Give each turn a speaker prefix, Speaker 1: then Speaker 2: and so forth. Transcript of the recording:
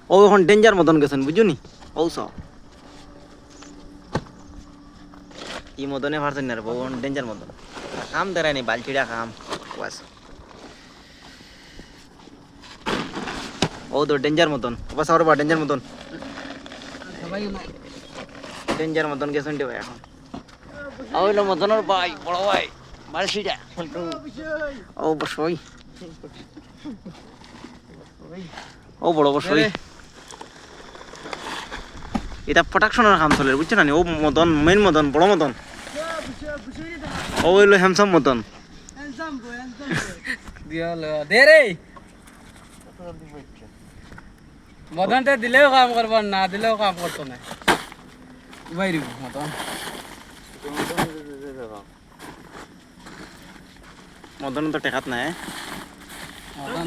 Speaker 1: ও এখন ডেঞ্জার মতন গেছেন বুঝুনি ও সব ই মতনে পারছেন না রে বউ এখন ডেঞ্জার মতন খাম দেরানি বালছিড়া খাম বাস ও তো ডেঞ্জার মতন বাস আর বা ডেঞ্জার মতন ডেঞ্জার মতন গেছেন রে ভাই এখন ওইলো মতনের ভাই বড় ভাই বালছিড়া ও বসই ও বড় বসই এটা প্রোটেকশনের কাম চলে বুঝছো না ও মতন মেইন মতন বড় মতন ও হইলো হ্যামসাম মতন
Speaker 2: দে রে মদনটা দিলেও কাম করবার না দিলেও কাম করতো না বাইরে মদন
Speaker 1: মদন তো টেকাত নাই
Speaker 2: মদন